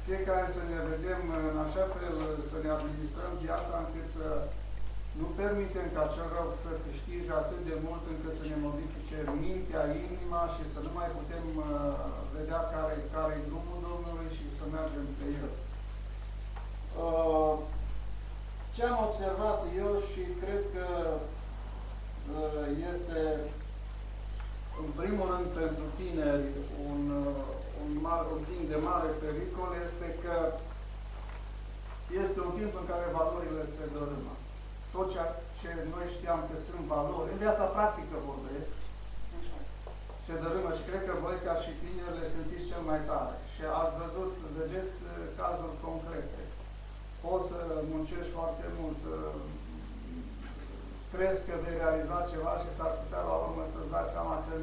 fiecare să ne vedem în așa fel, să ne administrăm viața încât să nu permitem ca cel rău să câștige atât de mult încât să ne modifice mintea, inima și să nu mai putem vedea care e drumul Domnului și să mergem pe el. Ce am observat eu și cred că este, în primul rând, pentru tineri un timp de mare pericol, este că este un timp în care valorile se dărâmă. Tot ceea ce noi știam că sunt valori, în viața practică vorbesc, se dărâmă și cred că voi, ca și tineri, le simțiți cel mai tare. Și ați văzut, vedeți cazuri concrete. Poți să muncești foarte mult, crezi că vei realiza ceva și s-ar putea la urmă să-ți dai seama că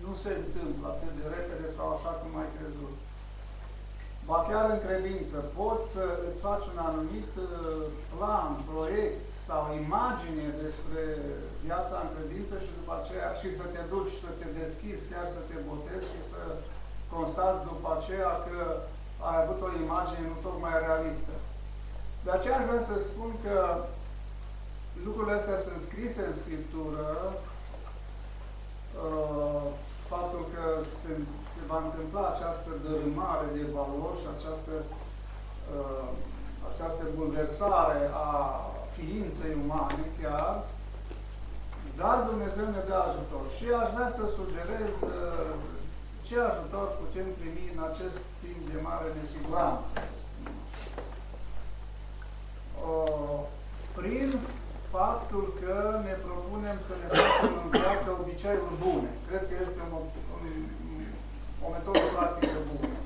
nu se întâmplă atât de repede sau așa cum ai crezut. Ba chiar în credință, poți să îți faci un anumit plan, proiect sau imagine despre viața în credință și după aceea și să te duci, să te deschizi, chiar să te botezi și să constați după aceea că ai avut o imagine nu tocmai realistă. De aceea aș vrea să spun că lucrurile astea sunt scrise în Scriptură, faptul că se va întâmpla această dărâmare de valori și această bulversare a ființei umane chiar, dar Dumnezeu ne dă ajutor. Și aș vrea să sugerez ce ajutor putem primi în acest timp de mare nesiguranță, să spunem. Prin faptul că ne propunem să ne facem în viață obiceiuri bune. Cred că este o metodă practică bună.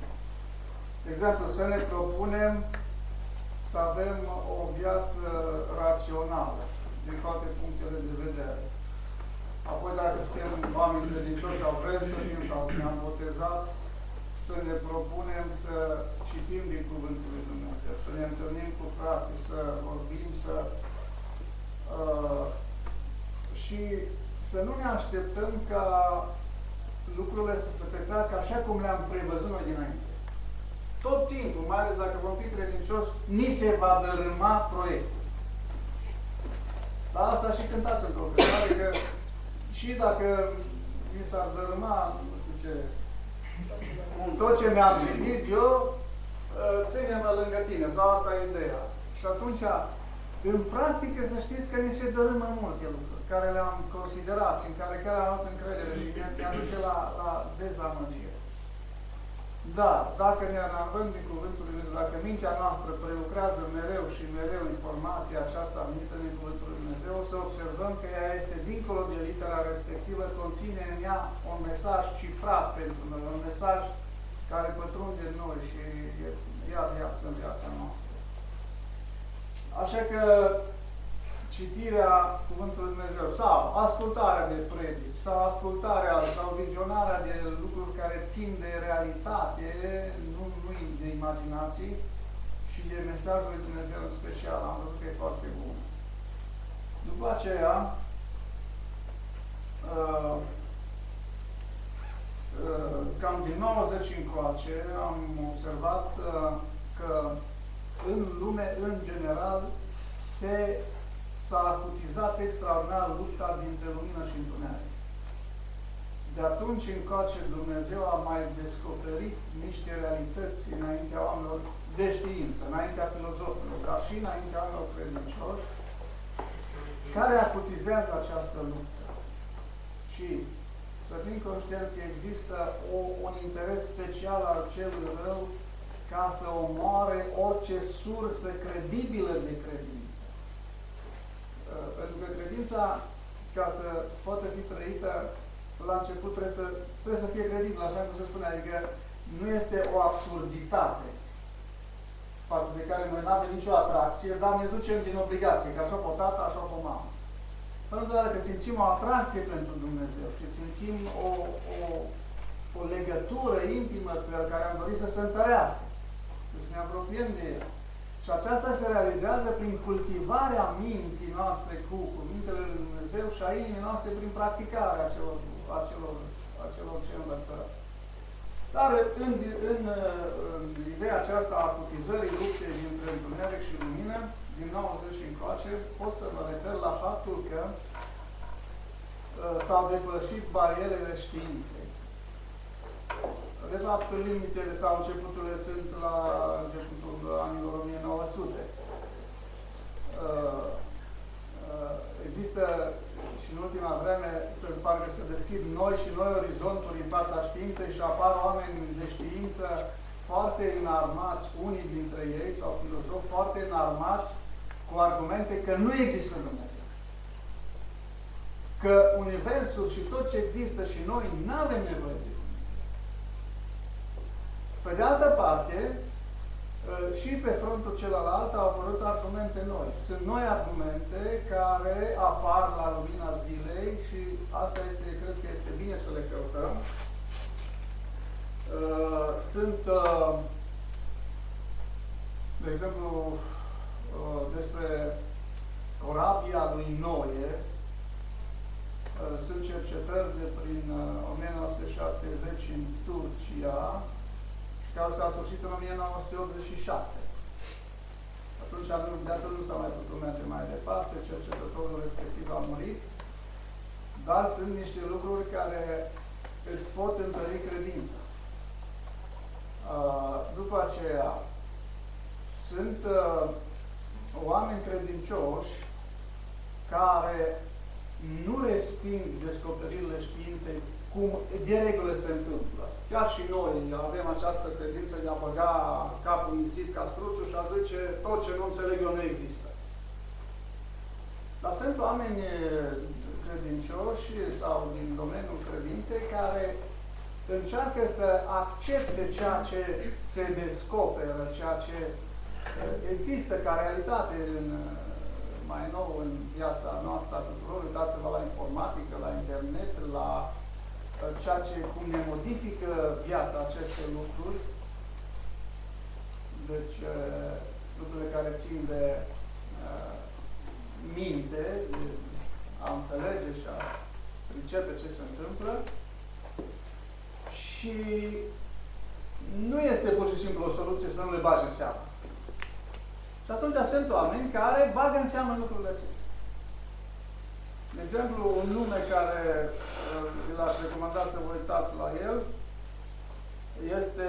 De exemplu, să ne propunem să avem o viață rațională, din toate punctele de vedere. Apoi, dacă suntem oameni credincioși sau vrem să fim sau ne-am botezat, să ne propunem să citim din Cuvântul lui Dumnezeu, să ne întâlnim cu frații, să vorbim, și să nu ne așteptăm ca lucrurile să se petreacă așa cum le-am prevăzut noi dinainte. Tot timpul, mai ales dacă vom fi credincioși, ni se va dărâma proiectul. Dar asta și cântați într-o cântare, că și dacă mi s-ar dărâma, nu știu ce, tot ce mi-am gândit eu, ține-mă lângă tine, sau asta e ideea. Și atunci, în practică, să știți că ni se dărâmă multe lucruri, care le-am considerat și în care chiar am avut încredere și ne aduce la dezamăgire. Dar, dacă ne analizăm din Cuvântul lui Dumnezeu, dacă mintea noastră prelucrează mereu și mereu informația aceasta anumită din Cuvântul lui Dumnezeu, o să observăm că ea este dincolo de litera respectivă, conține în ea un mesaj cifrat pentru noi, un mesaj care pătrunde în noi și ia viață în viața noastră. Așa că citirea Cuvântului Dumnezeu sau ascultarea de predici sau ascultarea sau vizionarea de lucruri care țin de realitate, nu de imaginații, și de mesajul lui Dumnezeu în special, am văzut că e foarte bun. După aceea, cam din 90 încoace, am observat că în lume, în general, s-a acutizat extraordinar lupta dintre lumină și întuneric. De atunci încoace Dumnezeu a mai descoperit niște realități înaintea oamenilor de știință, înaintea filozofilor, dar și înaintea oamenilor credincioși, care acutizează această luptă. Și să fim conștienți că există un interes special al celui rău ca să omoare orice sursă credibilă de credință. Pentru că credința, ca să poată fi trăită, la început trebuie să fie credibilă, așa cum se spune, adică nu este o absurditate față de care noi nu avem nicio atracție, dar ne ducem din obligație, că așa o tata, așa o mamă. Pentru că simțim o atracție pentru Dumnezeu și simțim o legătură intimă pe care am dorit să se întărească, să ne apropiem de el. Și aceasta se realizează prin cultivarea minții noastre cu cuvintele lui Dumnezeu și a inimii noastre prin practicarea acelor ce învățăm. Dar în ideea aceasta a acutizării luptei dintre întuneric și lumină, din 90 încoace, pot să mă refer la faptul că s-au depășit barierele științei. De fapt, limitele sau începuturile sunt la începutul anilor 1900. Există și în ultima vreme parcă se deschid noi și noi orizonturi în fața științei și apar oameni de știință foarte înarmați, unii dintre ei, sau filozofi foarte înarmați cu argumente că nu există Dumnezeu. Că Universul și tot ce există și noi nu avem nevoie de Dumnezeu. Pe de altă parte, și pe frontul celălalt au apărut argumente noi. Sunt noi argumente care apar la lumina zilei și asta este, cred că este bine să le căutăm. Sunt, de exemplu, despre corabia lui Noe. Sunt cercetări de prin 1970 în Turcia, care s-a sfârșit în 1987. De atunci nu s-a mai putut merge mai departe, cercetătorul respectiv a murit, dar sunt niște lucruri care îți pot întări credința. După aceea, sunt oameni credincioși care nu resping descoperirile științei cum de regulă se întâmplă. Chiar și noi avem această tendință de a băga capul în zid ca struțul și a zice tot ce nu înțeleg eu nu există. Dar sunt oameni credincioși sau din domeniul credinței care încearcă să accepte ceea ce se descoperă, ceea ce există ca realitate mai nou în viața noastră a tuturor. Uitați-vă la informatică, la internet, la ceea ce, cum ne modifică viața aceste lucruri. Deci, lucrurile care țin de minte, de a înțelege și a pricepe ce se întâmplă. Și nu este pur și simplu o soluție să nu le bagi în seamă. Și atunci sunt oameni care bagă în seamă lucrurile acestea. De exemplu, un nume care l-aș recomanda să vă uitați la el este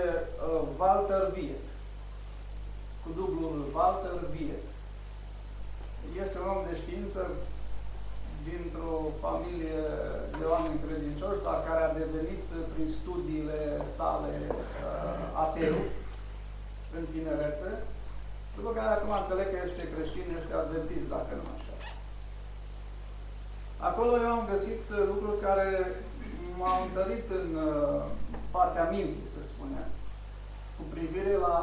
Walter Wiet. Cu dublul Walter Wiet. Este un om de știință dintr-o familie de oameni credincioși, dar care a devenit prin studiile sale ateu în tinerețe. După care acum înțeleg că este creștin, este adventist, dacă nu așa. Acolo eu am găsit lucruri care m-au întărit în partea minții, să spunem, cu privire la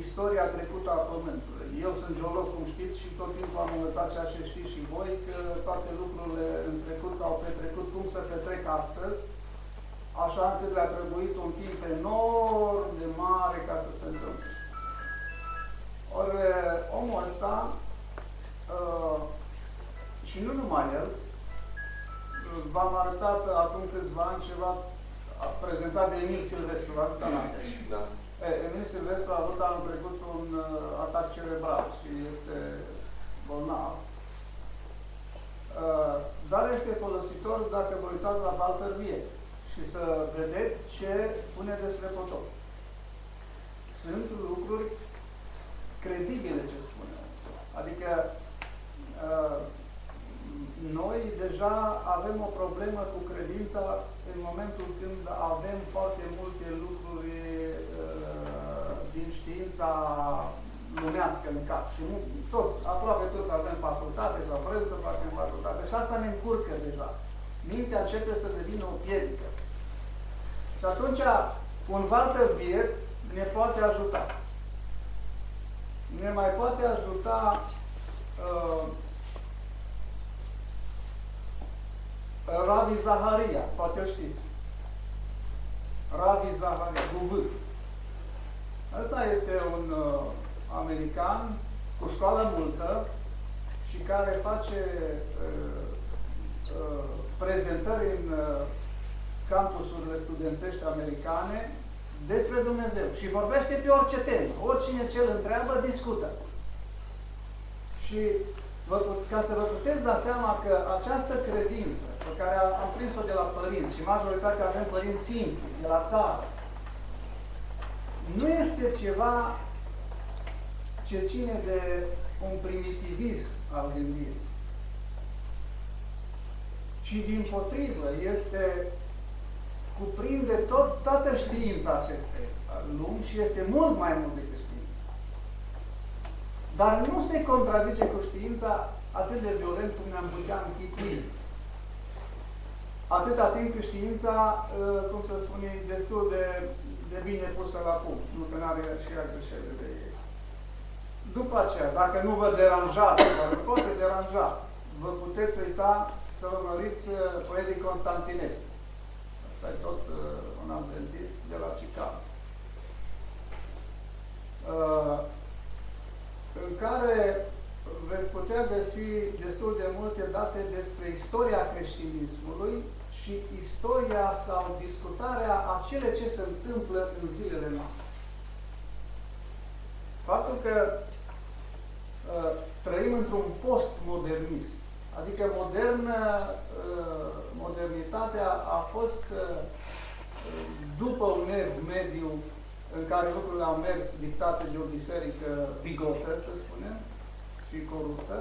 istoria trecută a Pământului. Eu sunt geolog, cum știți, și tot timpul am învățat ceea ce știți și voi, că toate lucrurile în trecut s-au petrecut cum se petrec astăzi, așa încât le-a trebuit un timp enorm de mare ca să se întâmple. Ori omul ăsta, și nu numai el, v-am arătat acum câțiva ani ceva prezentat de Emil Silvestru, la Țănate. Da. Emil Silvestru a avut anul trecut un atac cerebral și este bolnav. Dar este folositor dacă vă uitați la Walter Wiet și să vedeți ce spune despre potop. Sunt lucruri credibile ce spune. Adică noi deja avem o problemă cu credința în momentul când avem foarte multe lucruri din știința lumească în cap. Și nu, toți, aproape toți avem facultate sau vrem să facem facultate. Și asta ne încurcă deja. Mintea începe să devină o piedică. Și atunci, un Walter Wiet ne poate ajuta. Ne mai poate ajuta Ravi Zaharia, poate o știți. Ravi Zaharia, cu V. Ăsta este un american cu școală multă și care face prezentări în campusurile studențești americane despre Dumnezeu și vorbește pe orice temă. Oricine ce îl întreabă, discută. Și ca să vă puteți da seama că această credință pe care am prins-o de la părinți și majoritatea avem părinți simpli, de la țară, nu este ceva ce ține de un primitivism al gândirii, ci dimpotrivă cuprinde toată știința acestei lumi și este mult mai mult decât știință. Dar nu se contrazice cu știința atât de violent cum ne-am putea închipui. Atâta timp cât știința, cum să spun, e destul de bine pusă la punct. Nu că n-are și ea greșeli de ei. După aceea, dacă nu vă deranjați, sau vă poate deranja, vă puteți uita să urmăriți poetii Constantinescu. Asta e tot un adventist de la Chicago. În care veți putea găsi destul de multe date despre istoria creștinismului și istoria sau discutarea a cele ce se întâmplă în zilele noastre. Faptul că trăim într-un postmodernism, adică modernitatea a fost după un ev mediu în care lucrurile au mers dictate de o biserică bigotă, să spunem, și coruptă,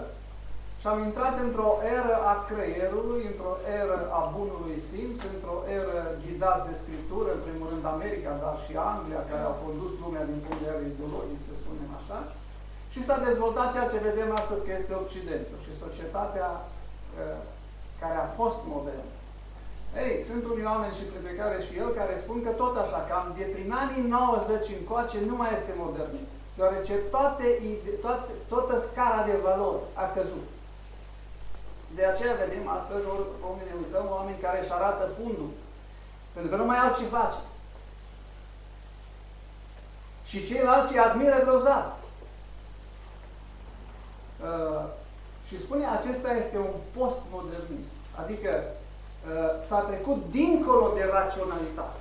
și am intrat într-o eră a creierului, într-o eră a bunului simț, într-o eră ghidați de Scriptură, în primul rând America, dar și Anglia, care au condus lumea din punct de vedere ideologic, să spunem așa, și s-a dezvoltat ceea ce vedem astăzi că este Occidentul și societatea care a fost modernă. Ei, sunt unii oameni și printre care și el care spun că tot așa, cam de prin anii 90 încoace nu mai este modernism, deoarece toată scara de valori a căzut. De aceea vedem astăzi, ori ne uităm, oameni care își arată fundul, pentru că nu mai au ce face. Și ceilalți îi admiră grozav. Și spune, acesta este un postmodernism. Adică s-a trecut dincolo de raționalitate.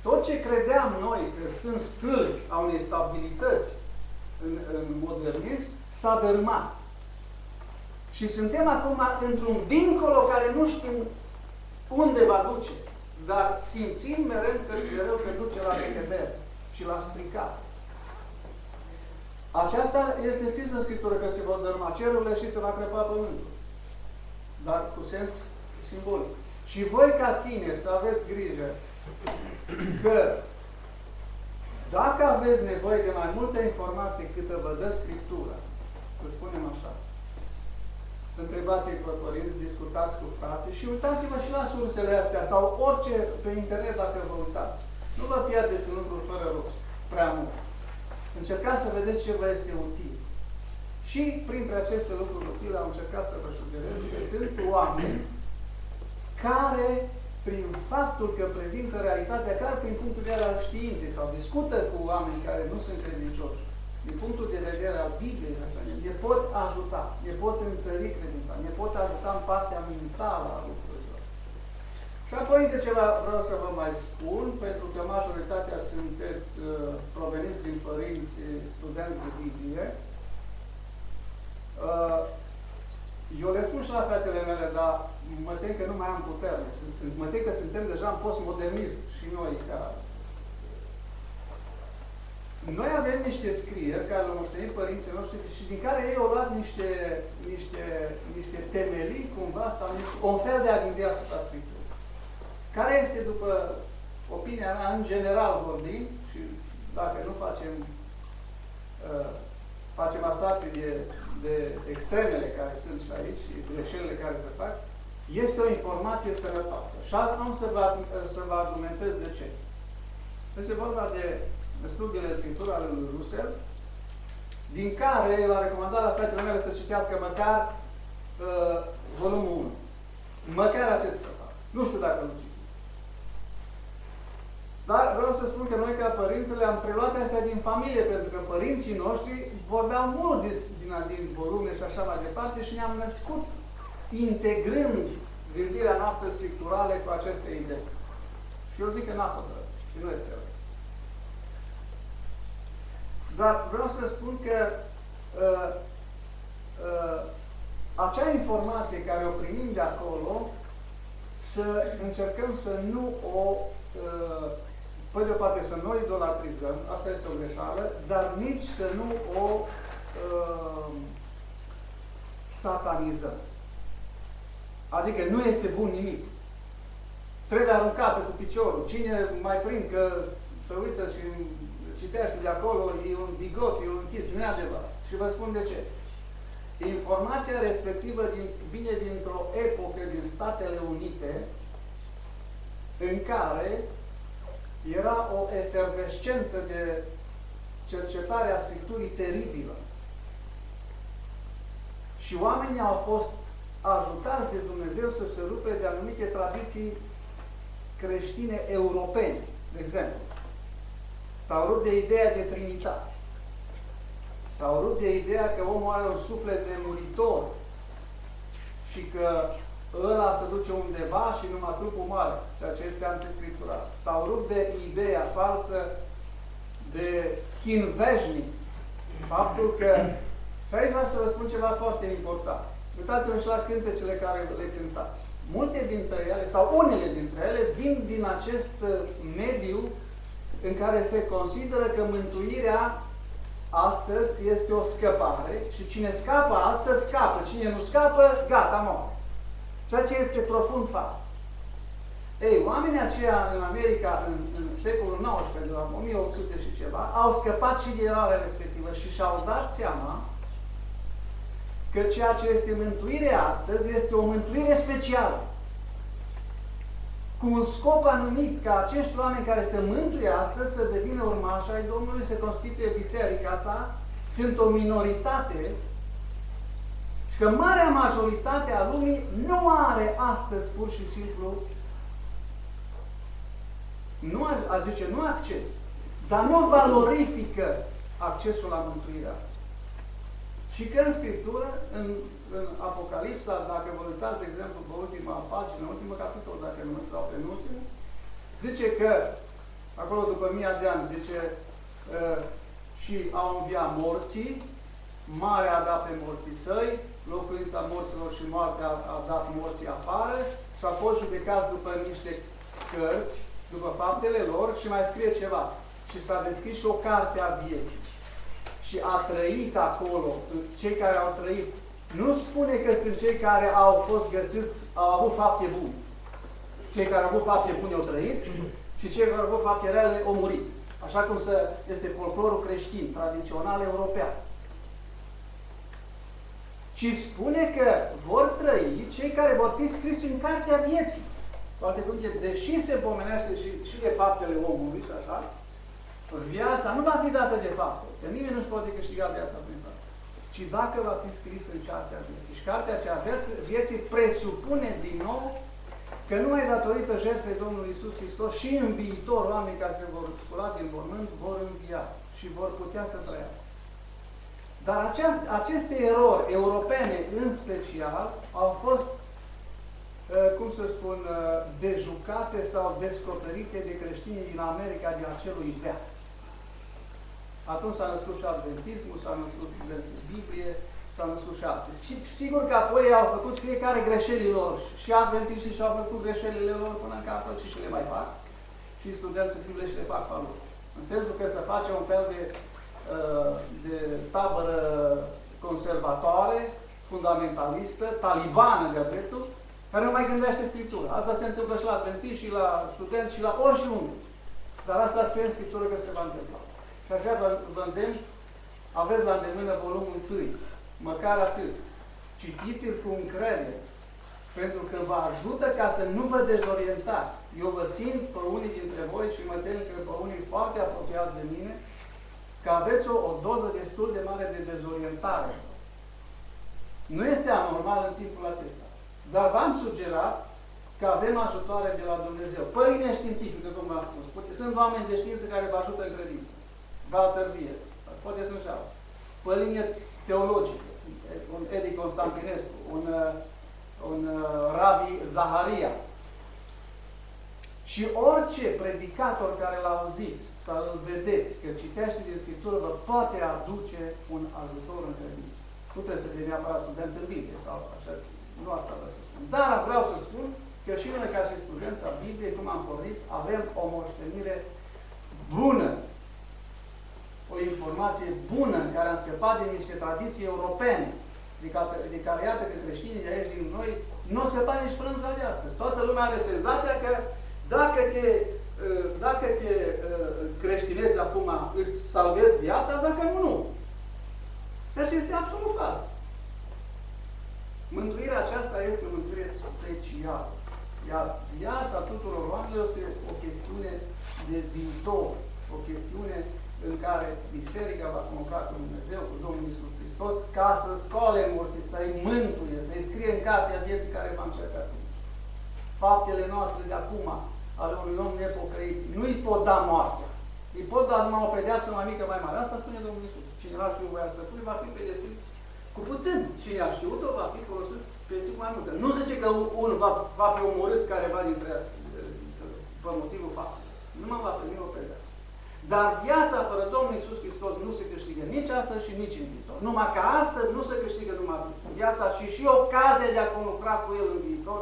Tot ce credeam noi că sunt stâlpi a unei stabilități în modernism, s-a dărâmat. Și suntem acum într-un dincolo care nu știm unde va duce, dar simțim mereu că duce la decădere și la stricare. Aceasta este scris în Scriptură că se vor dărâma cerurile și se va crăpa pământul. Dar cu sens simbolic. Și voi ca tineri să aveți grijă că dacă aveți nevoie de mai multă informație câtă vă dă Scriptura, să spunem așa, întrebați-i pe părinți, discutați cu frații și uitați-vă și la sursele astea sau orice pe internet dacă vă uitați. Nu vă pierdeți în lucruri fără rost, prea mult. Încercați să vedeți ce vă este util. Și printre aceste lucruri utile am încercat să vă sugerez că sunt oameni care, prin faptul că prezintă realitatea clar prin punctul de vedere al științei sau discută cu oameni care nu sunt credincioși, din punctul de vedere al Bibliei, ne pot ajuta, ne pot întări credința, ne pot ajuta în partea mentală a lucrurilor. Și apoi încă ceva vreau să vă mai spun, pentru că majoritatea sunteți proveniți din părinți studenți de Biblie. Eu le spun și la fetele mele, dar mă tem că nu mai am putere. Mă tem că suntem deja în postmodernism și noi ca... Noi avem niște scrieri care le-au moștenit părinții noștri și din care ei au luat niște temelii, cumva, sau un fel de a gândi asupra Scripturii. Care este, după opinia mea, în general vorbind, și dacă nu facem abstracții de extremele care sunt și aici și greșelile care se fac, este o informație sănătoasă. Și am să vă argumentez de ce. Este vorba de studiile de Scriptură ale lui Russell, din care el a recomandat la fetele mele să citească măcar volumul 1. Măcar atât să fac. Nu știu dacă nu citim. Dar vreau să spun că noi, ca părinți, le-am preluat astea din familie, pentru că părinții noștri vorbeau mult din volume și așa mai departe și ne-am născut integrând gândirea noastră scripturală cu aceste idei. Și eu zic că n-a fost rău. Și nu este rău. Dar vreau să spun că acea informație care o primim de acolo, să încercăm să nu o, pe de o parte, să nu o idolatrizăm, asta este o greșeală, dar nici să nu o satanizăm. Adică nu este bun nimic. Trebuie aruncată cu piciorul. Cine mai prind că se uită și citește de acolo, e un bigot, e un închis, nu e adevărat. Și vă spun de ce. Informația respectivă vine dintr-o epocă din Statele Unite în care era o efervescență de cercetare a Scripturii teribilă. Și oamenii au fost ajutați de Dumnezeu să se rupe de anumite tradiții creștine europene, de exemplu. S-au rupt de ideea de Trinitate. S-au rupt de ideea că omul are un suflet de muritor și că ăla se duce undeva și numai trupul moare, ceea ce este antiscriptural. S-au rupt de ideea falsă de chin veșnic. Faptul că, și aici vreau să vă spun ceva foarte important. Uitați-vă și la cântecele care le cântați. Multe dintre ele, sau unele dintre ele, vin din acest mediu în care se consideră că mântuirea astăzi este o scăpare și cine scapă astăzi, scapă. Cine nu scapă, gata, moare. Ceea ce este profund fals. Ei, oamenii aceia în America, în secolul XIX, de la 1800 și ceva, au scăpat și de erarea respectivă și și-au dat seama că ceea ce este mântuire astăzi este o mântuire specială. Cu un scop anumit, ca acești oameni care se mântuie astăzi să devină urmași ai Domnului, să constituie biserica sa, sunt o minoritate și că marea majoritate a lumii nu are astăzi pur și simplu, a zice, nu acces, dar nu valorifică accesul la mântuirea asta. Și că în Scriptură, în Apocalipsa, dacă vă uitați, de exemplu, pe ultima pagină, ultimul capitol, dacă nu sau penultimul, zice că, acolo după 1000 de ani, zice, și au înviat morții, marea a dat pe morții săi, locuința morților și moartea a dat morții afară și au fost judecați după niște cărți, după faptele lor și mai scrie ceva. Și s-a deschis și o carte a vieții. Și a trăit acolo, cei care au trăit. Nu spune că sunt cei care au fost găsiți, au avut fapte bune. Cei care au avut fapte bune au trăit și cei care au avut fapte rele au murit. Așa cum este folclorul creștin, tradițional european. Ci spune că vor trăi cei care vor fi scriși în cartea vieții. Toate cuvinte, deși se pomenește și de faptele omului și așa, viața nu va fi dată de fapte, că nimeni nu-și poate câștiga viața prin fapte, ci dacă va fi scris în cartea vieții. Și cartea aceea vieții presupune din nou că numai datorită jertfei Domnului Iisus Hristos și în viitor oamenii care se vor scula din mormânt vor învia și vor putea să trăiască. Dar aceste erori europene în special au fost, cum să spun, dejucate sau descoperite de creștinii din America din acelui veac. Atunci s-a născut și adventismul, s-a născut studenții Biblie, s-a născut și alții. Sigur că apoi au făcut fiecare greșelile lor. Și adventiștii și-au făcut greșelile lor până în capăt și le mai fac. Și studenții Biblie și le fac pe lor. În sensul că se face un fel de tabără conservatoare, fundamentalistă, talibană de-a dreptul, care nu mai gândește Scriptura. Asta se întâmplă și la adventiști, și la studenți, și la oriunde. Dar asta scrie în Scriptură că se va întâmpla. Și așa vă îndemn, aveți la îndemână volumul 1. Măcar atât. Citiți-l cu încredere. Pentru că vă ajută ca să nu vă dezorientați. Eu vă simt pe unii dintre voi și mă tem că pe unii foarte apropiați de mine, că aveți o doză destul de mare de dezorientare. Nu este anormal în timpul acesta. Dar v-am sugerat că avem ajutoare de la Dumnezeu. Părine științifică, cum v-am spus. Sunt oameni de știință care vă ajută în credință. Walter Bier, poate sunt și alții. Părine teologică, un Edi Constantinescu, un Ravi Zaharia. Și orice predicator care l auziți sau îl vedeți, că citește din Scriptură, vă poate aduce un ajutor în credință. Nu trebuie să fie neapărat student în Biblie sau așa, nu asta vreau să spun. Dar vreau să spun că și noi, ca și studenți a Bibliei, cum am pornit, avem o moștenire bună, o informație bună în care am scăpat din niște tradiții europene, de care iată că creștinii de aici din noi nu au scăpat nici până în ziua de astăzi. Toată lumea are senzația că dacă te creștinezi acum, îți salvezi viața, dacă nu, nu. Ceea ce este absolut fals. Mântuirea aceasta este o mântuire specială. Iar viața tuturor oamenilor este o chestiune de viitor, o chestiune în care Biserica va conlucra cu Dumnezeu, cu Domnul Iisus Hristos, ca să scoale morții, să-i mântuie, să-i scrie în cartea vieții care va începe acum. Faptele noastre de acum, ale unui om nepocăit, nu-i pot da moartea. Îi pot da numai o pedeapsă mai mică, mai mare. Asta spune Domnul Iisus. Cine n-a știut voia stăpânii, va fi pedepsit cu puțin. Cine a știut-o, va fi folosit pe mai multă. Nu zice că unul va fi omorât careva pe motivul faptului. Nu va primi o pedeapsă. Dar viața fără Domnul Iisus Hristos nu se câștigă nici astăzi și nici în viitor. Numai că astăzi nu se câștigă numai viața, ci și ocazia de a conlucra cu El în viitor,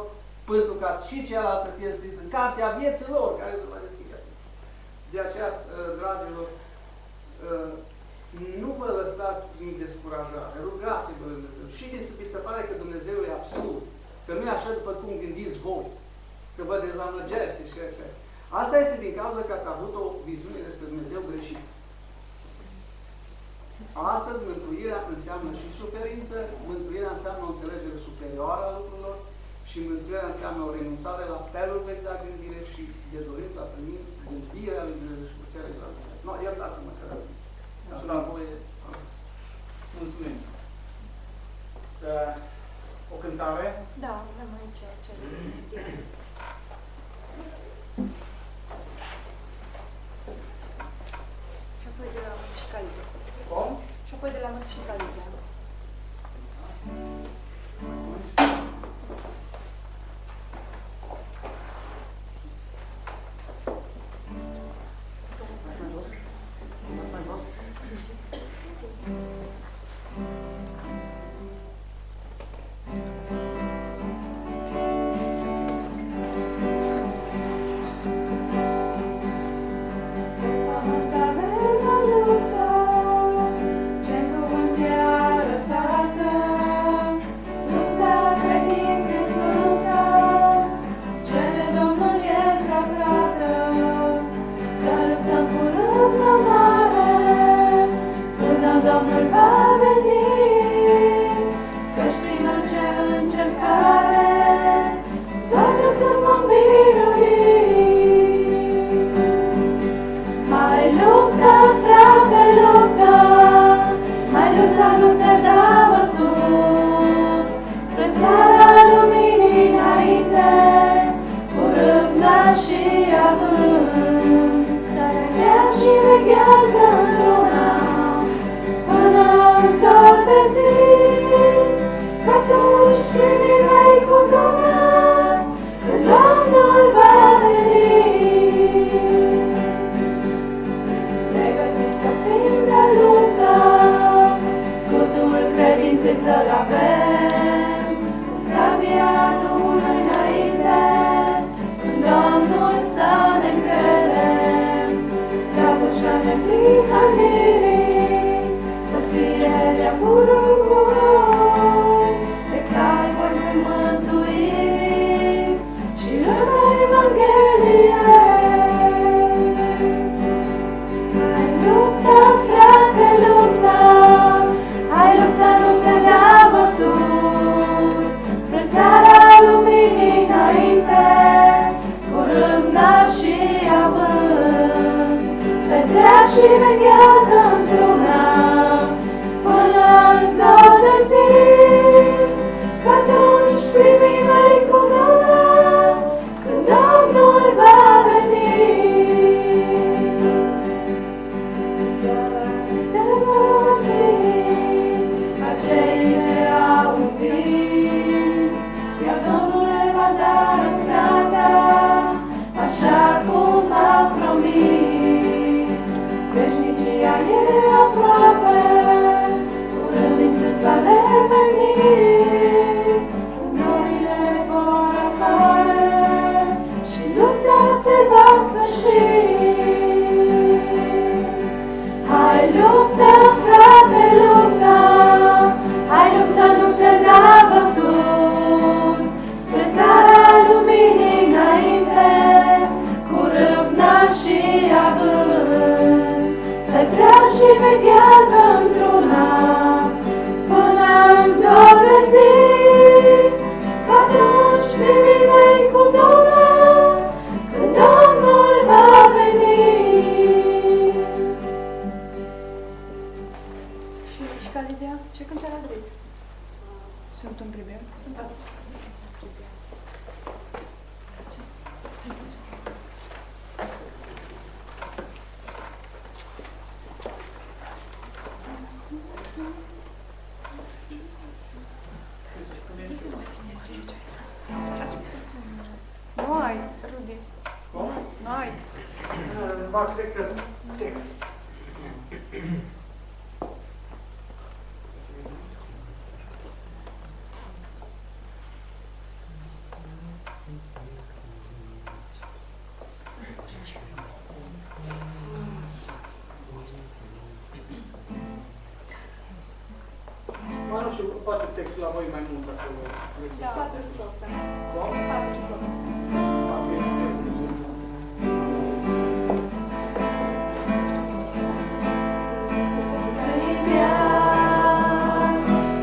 pentru ca și celălalt să fie scris în cartea vieții lor, care se va deschide. De aceea, dragilor, nu vă lăsați în descurajare, rugați-vă Lui Dumnezeu. Și vi se pare că Dumnezeu e absurd, că nu e așa după cum gândiți voi, că vă dezamăgește și așa. Asta este din cauza că ați avut o viziune despre Dumnezeu greșită. Astăzi, mântuirea înseamnă și suferință, mântuirea înseamnă o înțelegere superioară a lucrurilor și mântuirea înseamnă o renunțare la felul vechi de gândire și de dorința a primi gândirea lui Dumnezeu și puterea de la Dumnezeu. No, iertați-mă că la voi. Mulțumim. O cântare? Da, avem aici cel. Și apoi de la Măt și Calibia. Cum? Și apoi de la Măt și Calibia. Așa ea e aproape, curând Iisus va reveni, când zorile vor apare și lupta se va sfârși. Hai luptă, frate, luptă, hai luptă, nu te da bătut, spre țara luminii înainte, cu râvna și avânt. Stă treaz și veghează într-una, până în zor de zi, că atunci primii vei cununa, când Domnul va veni. Și Mișca Lidia, ce cântare ați zis? Sunt un primer? Sunt un primer. Nu ai, Rudi. Cum? Nu ai. Va cred că text. Mă, nu știu, poate textul la voi mai mult acolo. Da, 4 strofe. Cum? 4 strofe.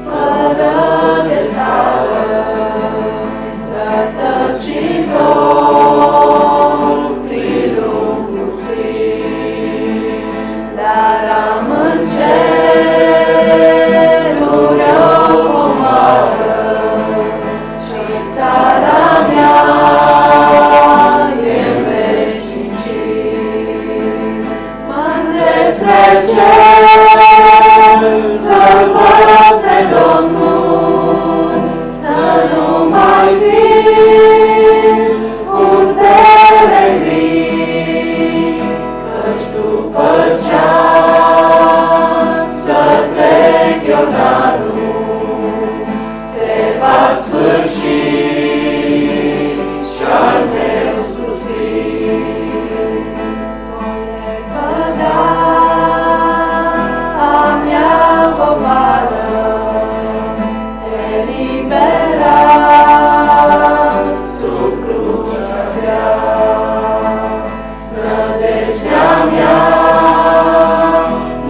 Fără de țară, rătăcitor, prilung pustit, dar am în ceruri o pomară și țara mea e în veșnicie. Mândre spre cer, să-L văd pe Domnul, să nu mai fiu un peregrin, căci după ce-am să trec Iordanul, se va sfârși și-al meu suspin. Voi lepăda a mea povară, elibera sub crucea mea. Nădejdea mea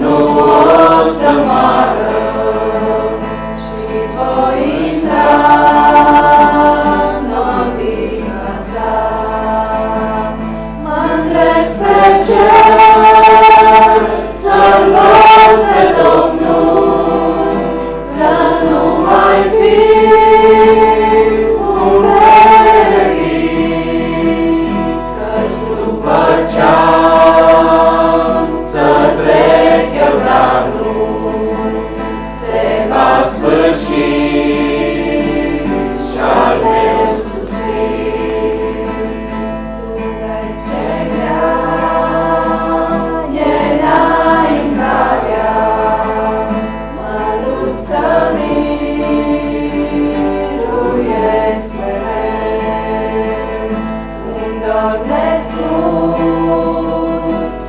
nu o să moară și voi intra în odihna sa. Mândre spre cer, să-L văd pe Domnul, să nu mai fiu un peregrin, căci după ce-am să trec Iordanul, se va sfârși și-al meu suspin. Tu vezi ce grea e înaintarea, mă lupt să miruiesc mereu. Un dor nespus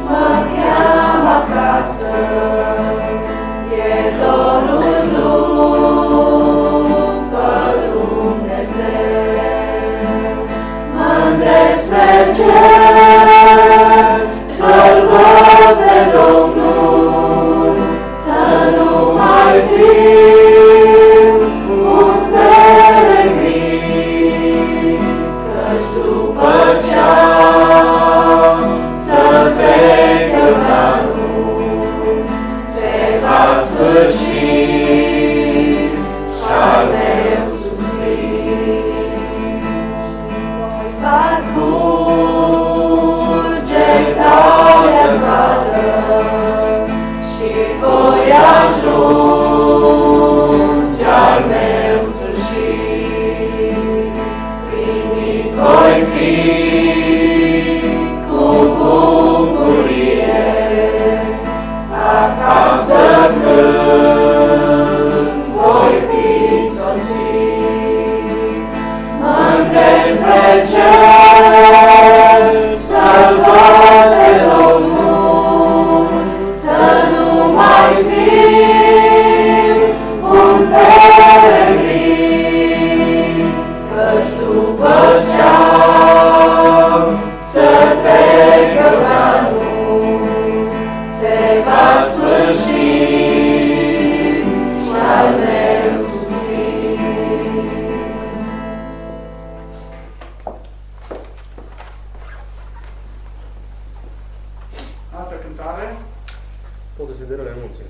mă cheamă acasă, e dorul după Dumnezeu. Mândre spre cer, să-L văd pe Domnul, să nu mai fiu un peregrin, căci după ce-am să trec Iordanul, se va sfârși și-al meu suspin. Voi parcurge calea vadă și voi ajunge al meu sfârșit. Primit voi fi cu bucurie Tot desiderele anunții.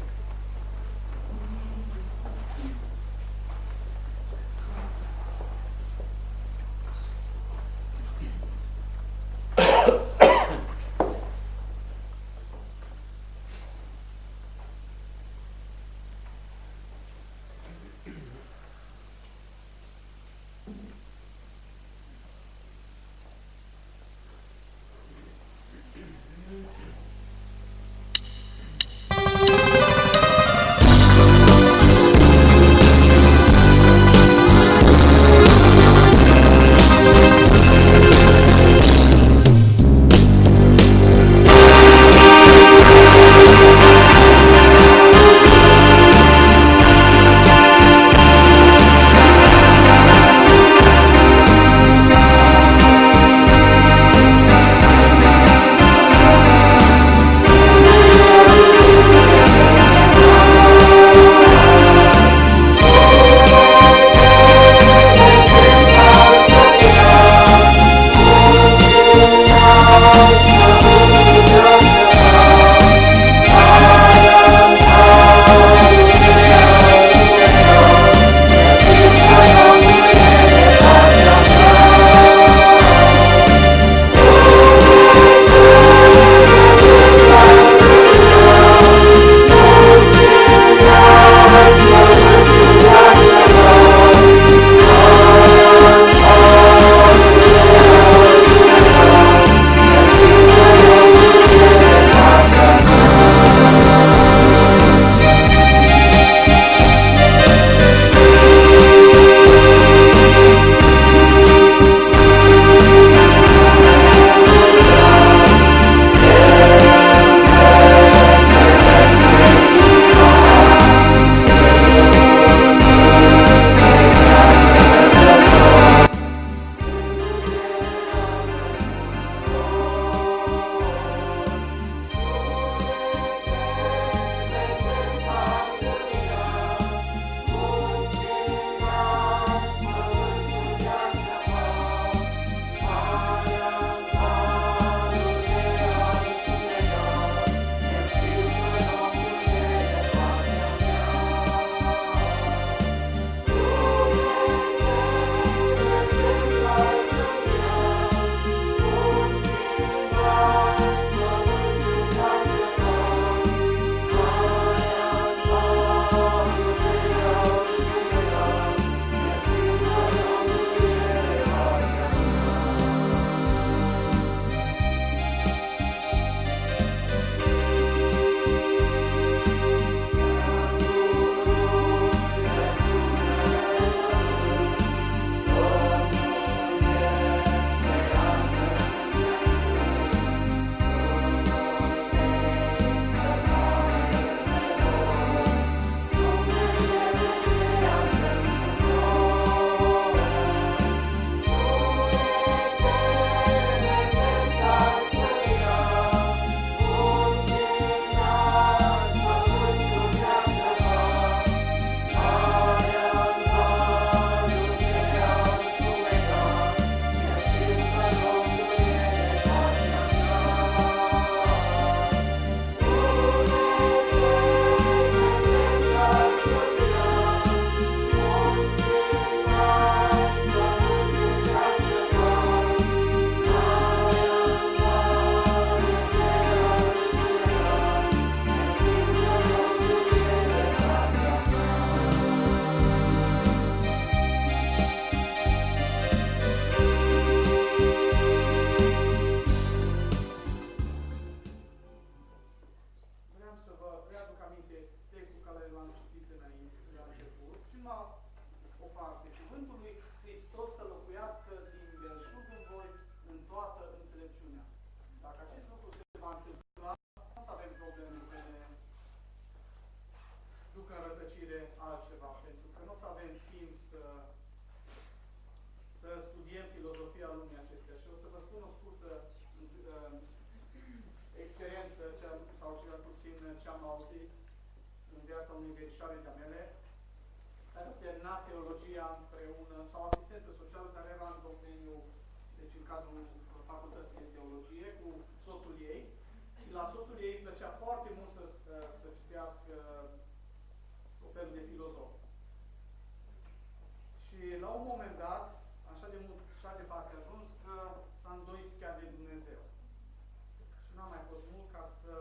unei verișoare de-a mele, care a terminat teologia împreună, sau asistență socială, care era în domeniul, deci în cadrul facultății de teologie, cu soțul ei. Și la soțul ei îi plăcea foarte mult să un moment dat, așa de mult și de departe ajuns, că s-a îndoit chiar de Dumnezeu. Și n-a mai fost mult ca să,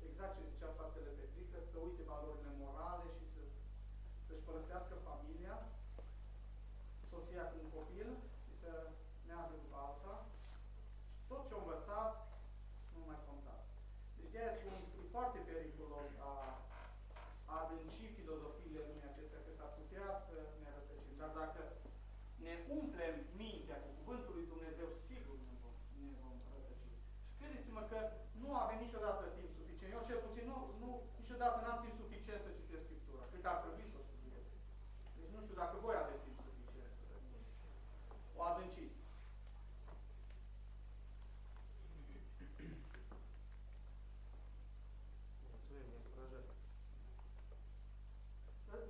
exact ce zicea fratele Petrică, să uite valorile morale și să-și părăsească familia, soția cu un copil și să meargă după alta. Și tot ce a învățat nu mai conta. Deci de-aia spun, e foarte periculos a adânci filozofiile lumii acestea, că s-ar putea să ne rătăcim. Dar dacă ne umplem mintea cu Cuvântul lui Dumnezeu, sigur ne vom rătăci. Și credeți-mă că nu avem niciodată timp suficient. Eu cel puțin niciodată n-am timp suficient să citesc Scriptura. Cât ar trebui să o studiez. Deci nu știu dacă voi aveți timp suficient să o adânciți.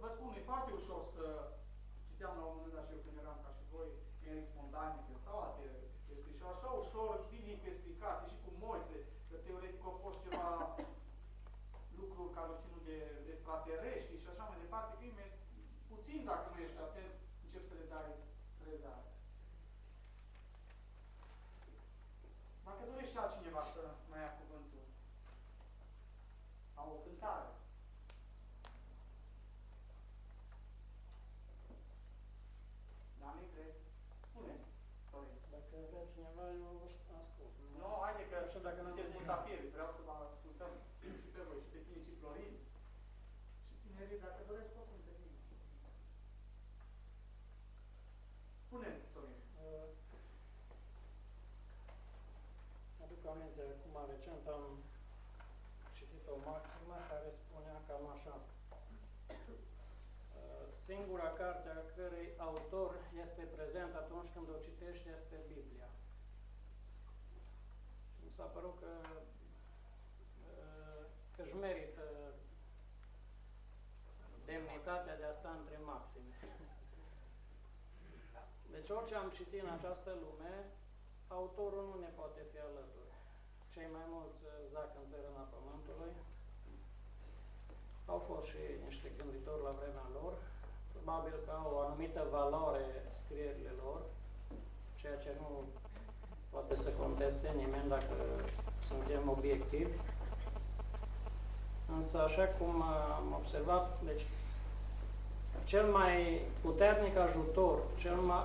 Vă spun, e foarte ușor să citeam la un moment dat și eu când eram ca și voi, Eric von Däniken sau alte chestii și așa ușor vine cu explicații și cu Moise, că teoretic au fost ceva lucruri care au ținut de extraterestri și așa mai departe, că puțin dacă nu ești atent, încep să le dai crezare. Dacă dorește altcineva să mai ia cuvântul sau o cântare, da, nu-i crezi? Spune-mi, Sorin. Dacă vrea cineva, eu vă ascult. Nu, haide că nu știu dacă sunteți musafiri, vreau să vă ascultăm și pe voi, și pe tine, și Florin. Și tinerii, dacă dorești, poți să întâlnim. Spune-mi, Sorin. Aduc aminte, cum recent am citit o maximă care spunea cam așa. Singura carte a cărei autor este prezent atunci când o citești este Biblia. Mi s-a părut că își merită demnitatea de a sta între maxime. Deci orice am citit în această lume, autorul nu ne poate fi alături. Cei mai mulți zac în țărâna pământului. Au fost și niște gânditori la vremea lor. Probabil că au o anumită valoare scrierile lor, ceea ce nu poate să conteste nimeni dacă suntem obiectivi. Însă, așa cum am observat, deci, cel mai puternic ajutor,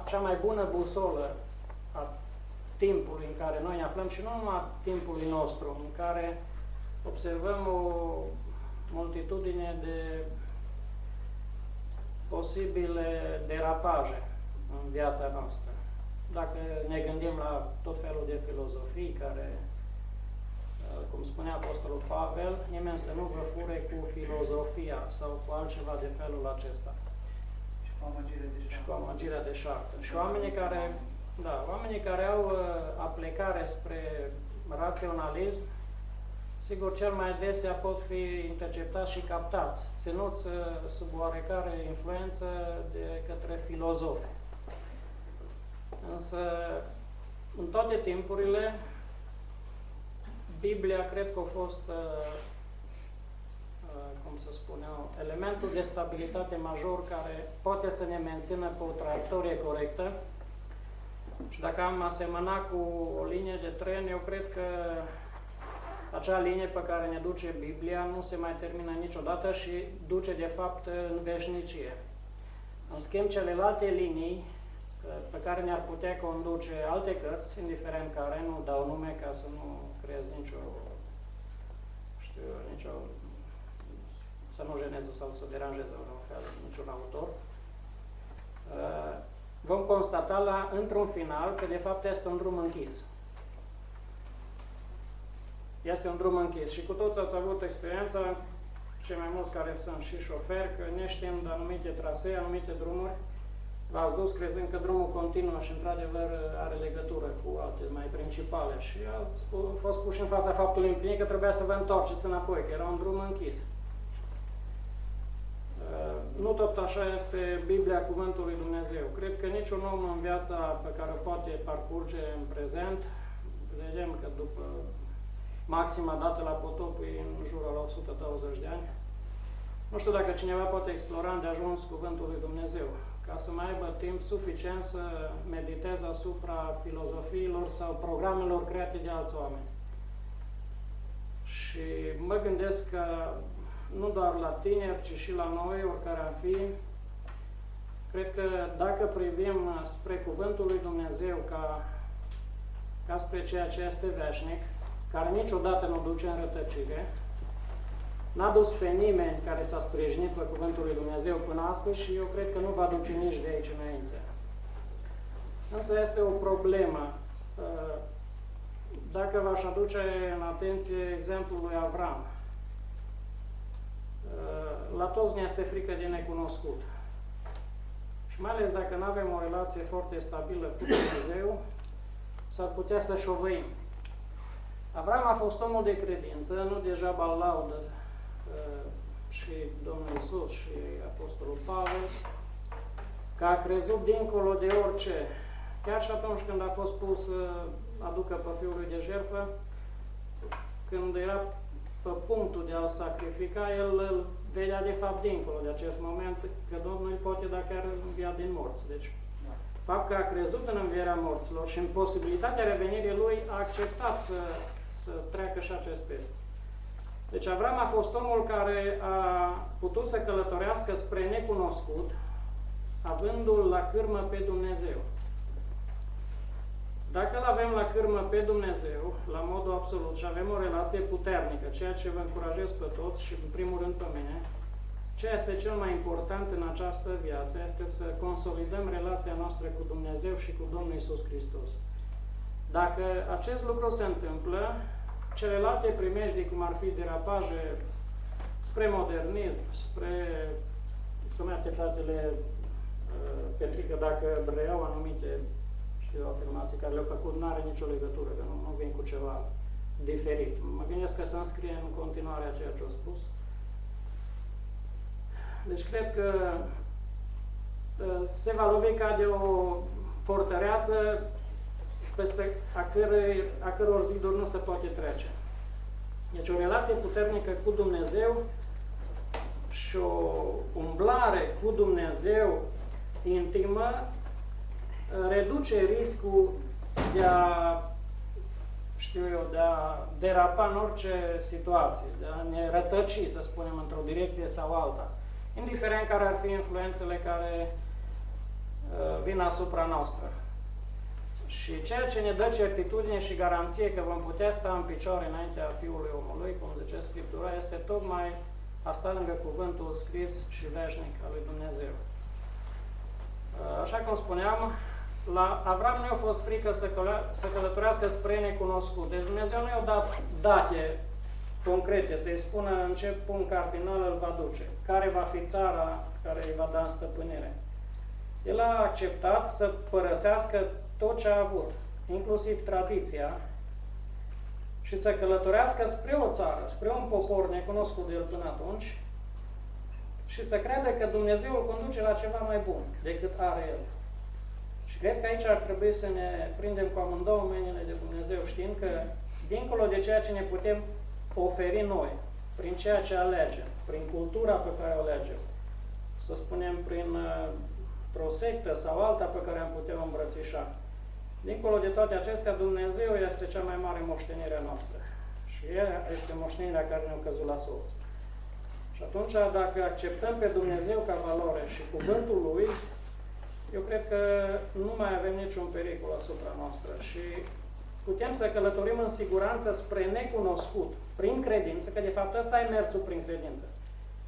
cea mai bună busolă a timpului în care noi ne aflăm și nu numai a timpului nostru, în care observăm o multitudine de posibile derapaje în viața noastră. Dacă ne gândim la tot felul de filozofii care, cum spunea Apostolul Pavel, nimeni să nu vă fure cu filozofia sau cu altceva de felul acesta. Și cu amăgirea de șartă. Și oamenii care au aplecare spre raționalism, sigur, cel mai adesea pot fi interceptați și captați, ținuți sub oarecare influență de către filozofi. Însă, în toate timpurile, Biblia cred că a fost, cum să spun eu, elementul de stabilitate major care poate să ne mențină pe o traiectorie corectă. Și dacă am asemăna cu o linie de tren, eu cred că acea linie pe care ne duce Biblia nu se mai termină niciodată și duce, de fapt, în veșnicie. În schimb, celelalte linii pe care ne-ar putea conduce alte cărți, indiferent care, nu dau nume ca să nu creez să nu jeneze sau să deranjeze în fel niciun autor, vom constata într-un final că de fapt este un drum închis. Este un drum închis și cu toți ați avut experiența, cei mai mulți care sunt și șoferi, că neștiind anumite trasee, anumite drumuri, v-ați dus crezând că drumul continuă și într-adevăr are legătură cu alte mai principale și ați fost puși în fața faptului împlinit că trebuia să vă întoarceți înapoi, că era un drum închis. Nu tot așa este Biblia Cuvântul lui Dumnezeu. Cred că niciun om în viața pe care o poate parcurge în prezent, vedem că după maxima dată la potop e în jurul la 120 de ani, nu știu dacă cineva poate explora îndeajuns Cuvântul lui Dumnezeu. ca să mai aibă timp suficient să mediteze asupra filozofiilor sau programelor create de alți oameni. Și mă gândesc că nu doar la tineri, ci și la noi, oricare am fi, cred că dacă privim spre Cuvântul lui Dumnezeu ca spre ceea ce este veșnic, care niciodată nu duce în rătăcire, n-a dus pe nimeni care s-a sprijinit pe Cuvântul lui Dumnezeu până astăzi și eu cred că nu va duce nici de aici înainte. Însă este o problemă. Dacă v-aș aduce în atenție exemplul lui Avram, la toți ne este frică de necunoscut. Și mai ales dacă nu avem o relație foarte stabilă cu Dumnezeu, s-ar putea să șovăim. Avram a fost omul de credință, nu degeaba îl laudă și Domnul Iisus și Apostolul Pavel, că a crezut dincolo de orice. Chiar și atunci când a fost pus să aducă pe fiul lui de jertfă, când era pe punctul de a-l sacrifica, el îl vedea de fapt dincolo de acest moment, că Domnul îl poate da chiar învia din morți. Deci, fapt că a crezut în învierea morților și în posibilitatea revenirii lui, a acceptat să treacă și acest test. Deci Avram a fost omul care a putut să călătorească spre necunoscut, avându-l la cârmă pe Dumnezeu. Dacă îl avem la cârmă pe Dumnezeu, la modul absolut, și avem o relație puternică, ceea ce vă încurajez pe toți și în primul rând pe mine, ce este cel mai important în această viață este să consolidăm relația noastră cu Dumnezeu și cu Domnul Iisus Hristos. Dacă acest lucru se întâmplă, celelalte primejdii, cum ar fi derapaje spre modernism, spre sănătatele pentru că dacă reiau anumite afirmații care le-au făcut, nu are nicio legătură, că nu vin cu ceva diferit. Mă gândesc că să înscrie în continuare a ceea ce au spus. Deci cred că se va lovi ca de o fortăreață peste a căror ziduri nu se poate trece. Deci o relație puternică cu Dumnezeu și o umblare cu Dumnezeu intimă reduce riscul de a, de a derapa în orice situație, de a ne rătăci, să spunem, într-o direcție sau alta, indiferent care ar fi influențele care vin asupra noastră. Și ceea ce ne dă certitudine și garanție că vom putea sta în picioare înaintea Fiului Omului, cum zice Scriptura, este tocmai a sta lângă cuvântul scris și veșnic al lui Dumnezeu. Așa cum spuneam, la Avram nu i-a fost frică să călătorească spre necunoscut. Deci Dumnezeu nu i-a dat date concrete, să-i spună în ce punct cardinal îl va duce, care va fi țara care îi va da în stăpânire. El a acceptat să părăsească tot ce a avut, inclusiv tradiția, și să călătorească spre o țară, spre un popor necunoscut de el până atunci, și să crede că Dumnezeu îl conduce la ceva mai bun decât are el. Și cred că aici ar trebui să ne prindem cu amândouă mâinile de Dumnezeu, știind că, dincolo de ceea ce ne putem oferi noi, prin ceea ce alegem, prin cultura pe care o alegem, să spunem o sectă sau alta pe care am putea o îmbrățișa, dincolo de toate acestea, Dumnezeu este cea mai mare moștenire a noastră. Și ea este moștenirea care ne-a căzut la sorți. Și atunci, dacă acceptăm pe Dumnezeu ca valoare și cuvântul Lui, eu cred că nu mai avem niciun pericol asupra noastră și putem să călătorim în siguranță spre necunoscut, prin credință, că de fapt ăsta e mersul prin credință.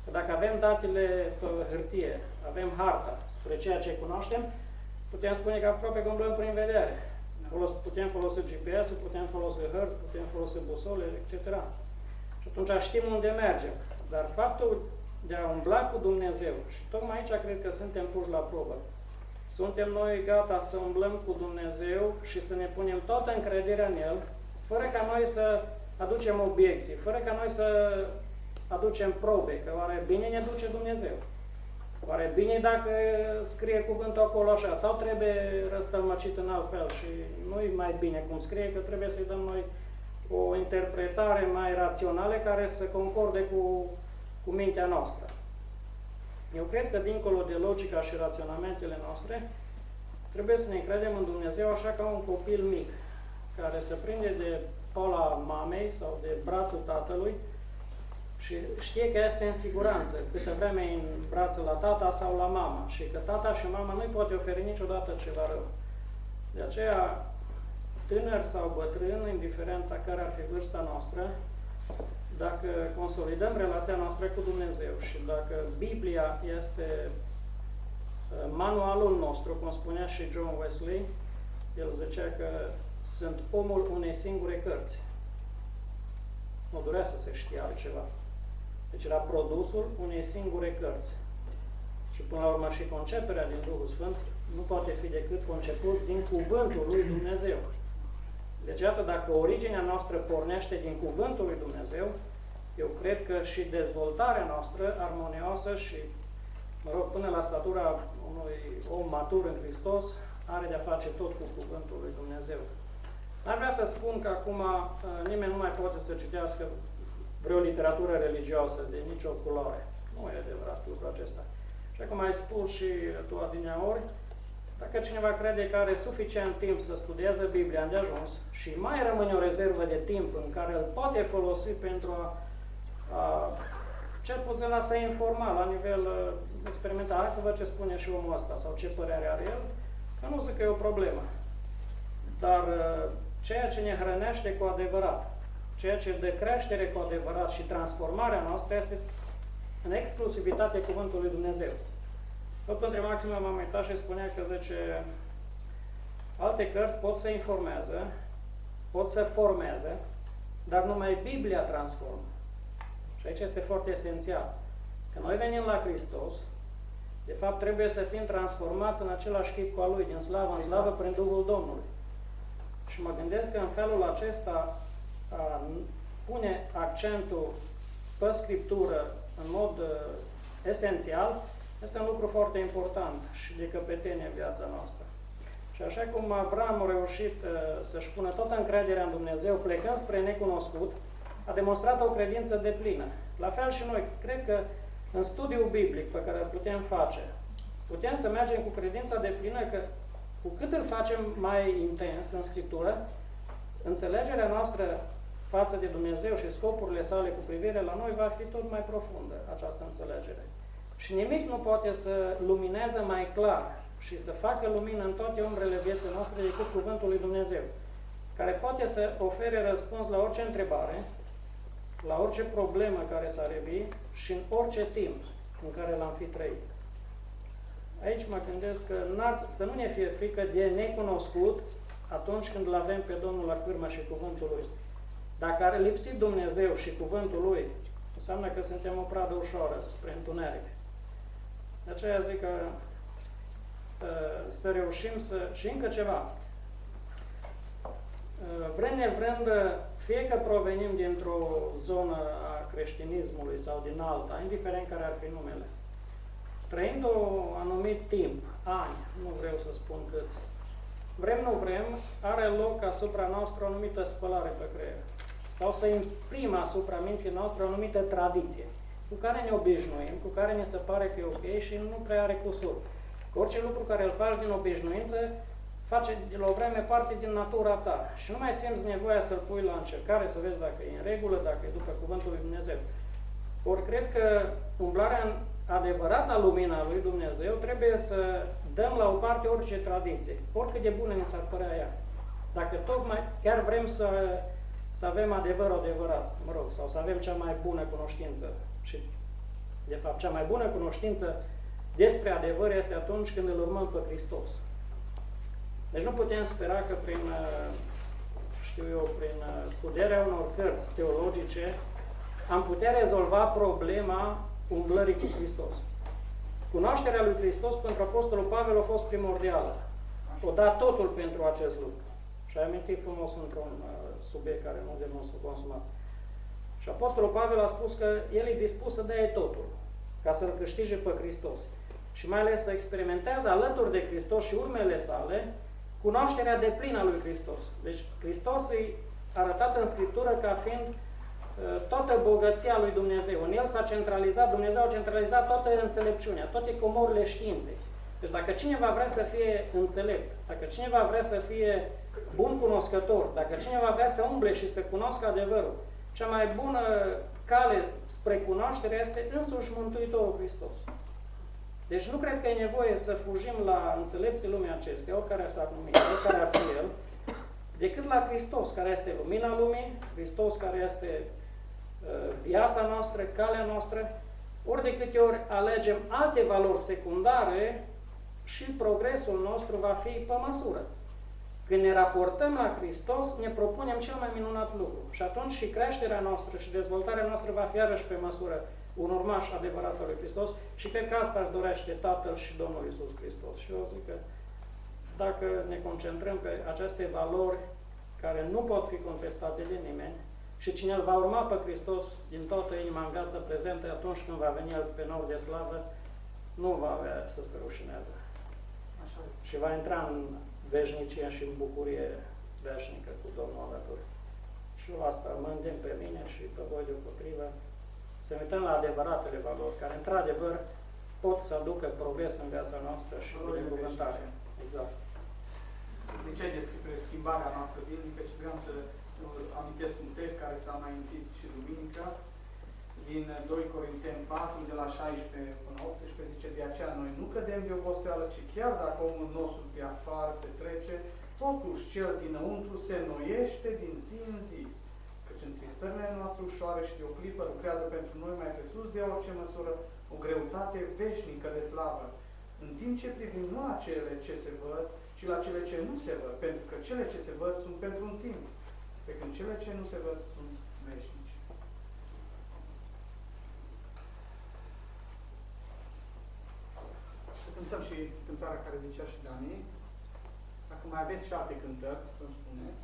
Că dacă avem datele pe hârtie, avem harta spre ceea ce cunoaștem, putem spune că aproape că umblăm prin vedere. Putem folosi GPS-ul, putem folosi hărți, putem folosi busole, etc. Și atunci știm unde mergem. Dar faptul de a umbla cu Dumnezeu, și tocmai aici cred că suntem puși la probă, suntem noi gata să umblăm cu Dumnezeu și să ne punem toată încrederea în El, fără ca noi să aducem obiecții, fără ca noi să aducem probe, că oare bine ne duce Dumnezeu? Oare bine dacă scrie cuvântul acolo așa, sau trebuie răstălmăcit în alt fel și nu-i mai bine cum scrie, că trebuie să-i dăm noi o interpretare mai rațională care să concorde cu mintea noastră. Eu cred că dincolo de logica și raționamentele noastre, trebuie să ne încredem în Dumnezeu așa ca un copil mic, care se prinde de pola mamei sau de brațul tatălui și știe că este în siguranță, câtă vreme e în brațul la tata sau la mama și că tata și mama nu-i poate oferi niciodată ceva rău. De aceea, tânăr sau bătrân, indiferent a care ar fi vârsta noastră, dacă consolidăm relația noastră cu Dumnezeu și dacă Biblia este manualul nostru, cum spunea și John Wesley, el zicea că sunt omul unei singure cărți. Nu durea să se știe altceva. Deci era produsul unei singure cărți. Și până la urmă și conceperea din Duhul Sfânt nu poate fi decât conceput din Cuvântul lui Dumnezeu. Deci, iată, dacă originea noastră pornește din Cuvântul lui Dumnezeu, eu cred că și dezvoltarea noastră armonioasă și, mă rog, până la statura unui om matur în Hristos, are de-a face tot cu Cuvântul lui Dumnezeu. N-ar vrea să spun că acum nimeni nu mai poate să citească vreo literatură religioasă de nicio culoare. Nu e adevărat lucrul acesta. Și cum ai spus și tu adineaori, dacă cineva crede că are suficient timp să studieze Biblia îndeajuns și mai rămâne o rezervă de timp în care îl poate folosi pentru a cel puțin a se informa la nivel experimental, hai să văd ce spune și omul ăsta sau ce părere are el, că nu zic că e o problemă. Dar ceea ce ne hrănește cu adevărat, ceea ce dă creștere cu adevărat și transformarea noastră este în exclusivitate Cuvântul lui Dumnezeu. Tot între Maxima m-am uitat și spunea că, zice, alte cărți pot să informeze, pot să formeze, dar numai Biblia transformă. Și aici este foarte esențial. Că noi venim la Hristos, de fapt trebuie să fim transformați în același chip cu al Lui, din slavă în slavă, prin Duhul Domnului. Și mă gândesc că în felul acesta pune accentul pe Scriptură în mod esențial, este un lucru foarte important și de căpetenie în viața noastră. Și așa cum Avram a reușit să-și pună toată încrederea în Dumnezeu, plecând spre necunoscut, a demonstrat o credință deplină. La fel și noi, cred că în studiul biblic pe care îl putem face, putem să mergem cu credința deplină că cu cât îl facem mai intens în Scriptură, înțelegerea noastră față de Dumnezeu și scopurile sale cu privire la noi va fi tot mai profundă această înțelegere. Și nimic nu poate să lumineze mai clar și să facă lumină în toate umbrele vieții noastre decât Cuvântul lui Dumnezeu, care poate să ofere răspuns la orice întrebare, la orice problemă care s-ar revi și în orice timp în care l-am fi trăit. Aici mă gândesc că să nu ne fie frică de necunoscut atunci când îl avem pe Domnul la cârmă și Cuvântul Lui. Dacă are lipsit Dumnezeu și Cuvântul Lui, înseamnă că suntem o pradă ușoară spre întuneric. De aceea zic că să reușim să... Și încă ceva. Vrând nevrând, fie că provenim dintr-o zonă a creștinismului sau din alta, indiferent care ar fi numele, trăind un anumit timp, ani, nu vreau să spun câți, vrem, nu vrem, are loc asupra noastră o anumită spălare pe creier. Sau să imprimă asupra minții noastre o anumită tradiție, cu care ne obișnuim, cu care ne se pare că e ok și nu prea are cusur. Că orice lucru care îl faci din obișnuință, face de la o vreme parte din natura ta și nu mai simți nevoia să-l pui la încercare, să vezi dacă e în regulă, dacă e după Cuvântul lui Dumnezeu. Ori cred că umblarea în adevărata lumina lui Dumnezeu trebuie să dăm la o parte orice tradiție, oricât de bună ne s-ar părea ea. Dacă tocmai chiar vrem să avem adevărul adevărat, mă rog, sau să avem cea mai bună cunoștință. Și, de fapt, cea mai bună cunoștință despre adevăr este atunci când îl urmăm pe Hristos. Deci nu putem spera că prin studierea unor cărți teologice am putea rezolva problema umblării cu Hristos. Cunoașterea lui Hristos pentru Apostolul Pavel a fost primordială. O dat totul pentru acest lucru. Și ai amintit frumos într-un subiect care nu de mult s-a consumat. Și Apostolul Pavel a spus că el e dispus să dea totul, ca să-L câștige pe Hristos. Și mai ales să experimentează alături de Hristos și urmele sale cunoașterea deplină a lui Hristos. Deci Hristos e arătat în Scriptură ca fiind toată bogăția lui Dumnezeu. În el s-a centralizat, Dumnezeu a centralizat toată înțelepciunea, toate comorile științei. Deci dacă cineva vrea să fie înțelept, dacă cineva vrea să fie bun cunoscător, dacă cineva vrea să umble și să cunoască adevărul, cea mai bună cale spre cunoaștere este însuși Mântuitorul Hristos. Deci nu cred că e nevoie să fugim la înțelepții lumii acestea, oricare s-ar numi, oricare ar fi el, decât la Hristos, care este lumina lumii, Hristos care este viața noastră, calea noastră, ori de câte ori alegem alte valori secundare, și progresul nostru va fi pe măsură. Când ne raportăm la Hristos, ne propunem cel mai minunat lucru. Și atunci și creșterea noastră și dezvoltarea noastră va fi iarăși pe măsură un urmaș adevărat al lui Hristos și cred că asta își dorește Tatăl și Domnul Iisus Hristos. Și eu zic că dacă ne concentrăm pe aceste valori care nu pot fi contestate de nimeni și cine îl va urma pe Hristos din toată inima în viața prezentă, atunci când va veni el pe nor de slavă, nu va avea să se rușineze. Și va intra în veșnicie și în bucurie veșnică cu Domnul alături. Și asta mă îndemn pe mine și pe voi deopotrivă să ne uităm la adevăratele valori, care într-adevăr pot să aducă progres în viața noastră și binecuvântare. Exact. Ziceai despre schimbarea noastră zilnică și vreau să amintesc un text care s-a înaintit și duminică, din 2 Corinteni 4, de la 16 până 18, zice: de aceea noi nu cădem de oboseală, ci chiar dacă omul nostru de afară se trece, totuși cel dinăuntru se înnoiește din zi în zi. Căci întristările noastre ușoare și de o clipă lucrează pentru noi mai presus de orice măsură o greutate veșnică de slavă, în timp ce privim nu la cele ce se văd, ci la cele ce nu se văd, pentru că cele ce se văd sunt pentru un timp, pe când cele ce nu se văd sunt veșnice. Cântăm și cântarea care zicea și Dani. Dacă mai aveți și alte cântări, să-mi spuneți.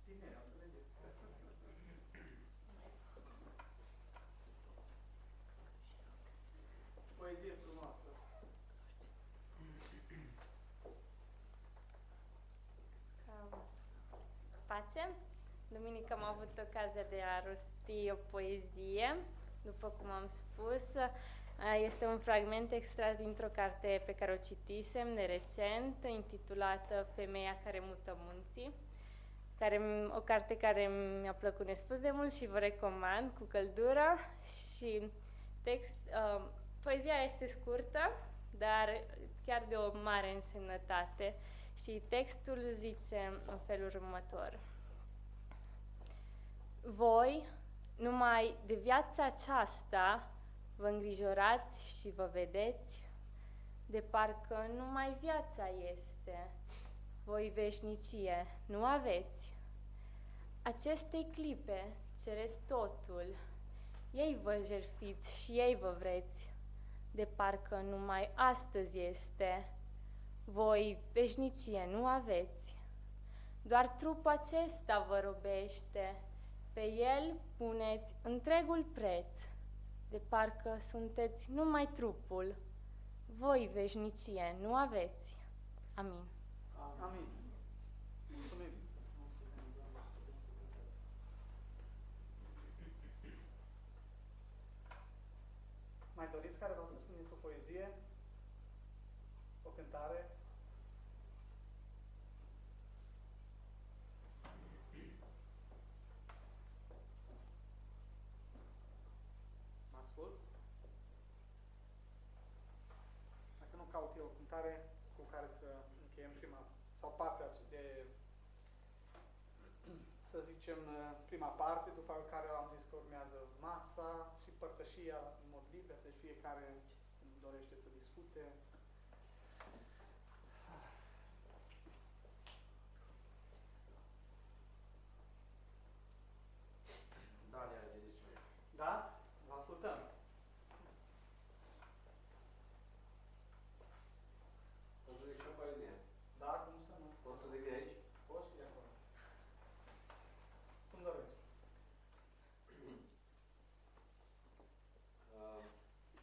Tineri, o să vedeți. Poezie frumoasă. Pace! Duminică am avut ocazia de a rosti o poezie, după cum am spus. Este un fragment extras dintr-o carte pe care o citisem de recent, intitulată Femeia care mută munții, o carte care mi-a plăcut nespus de mult și vă recomand cu căldură. Și poezia este scurtă, dar chiar de o mare însemnătate și textul zice în felul următor. Voi, numai de viața aceasta, vă îngrijorați și vă vedeți, de parcă numai viața este. Voi veșnicie nu aveți. Acestei clipe cereți totul, ei vă jertfiți și ei vă vreți, de parcă numai astăzi este. Voi veșnicie nu aveți. Doar trupul acesta vă robește, pe el puneți întregul preț, de parcă sunteți numai trupul, voi veșnicie nu aveți. Amin. Amin. Mulțumim. Mai doriți careva să spuneți o poezie? O cântare? Mă ascult? Dacă nu caut eu o cântare cu care să încheiem prima sau partea de, să zicem, prima parte, după care am zis că urmează masa și părtășia în mod liber, deci fiecare dorește să discute. Da? Vă ascultăm. Poți să zic și o poezie? Da, cum să nu? Poți să zic de aici? Poți și de acolo. Cum dorești?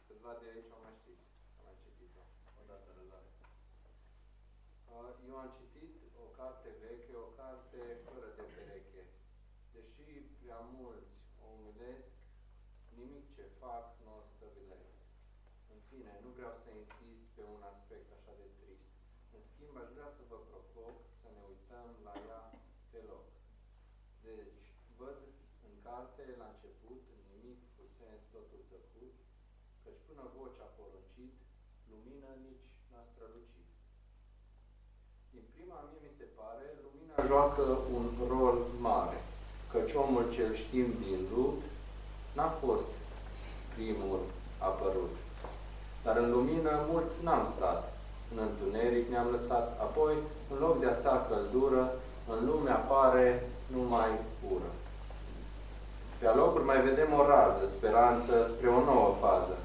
Câțiva de aici o mai știți, am mai citit-o, odată răzare. Eu am citit o carte veche, o carte fără de pereche. Deși prea mulți o umilesc, nimic ce fac nu o stăvilesc. În fine, nu vreau să insist pe un aspect așa de trist. În schimb, aș vrea să vă provoc să ne uităm la ea pe loc. Deci, văd în carte, la început, nimic cu sens totul tăcut, căci până vocea a poruncit, lumină nici n-a strălucit. Din prima mie mi se pare, lumina joacă un rol mare, căci omul cel știm din lut n-a fost primul apărut. Dar în lumină mult n-am stat, în întuneric ne-am lăsat, apoi, în loc de a sa căldură, în lume apare numai ură. Pe alocuri mai vedem o rază, speranță spre o nouă fază.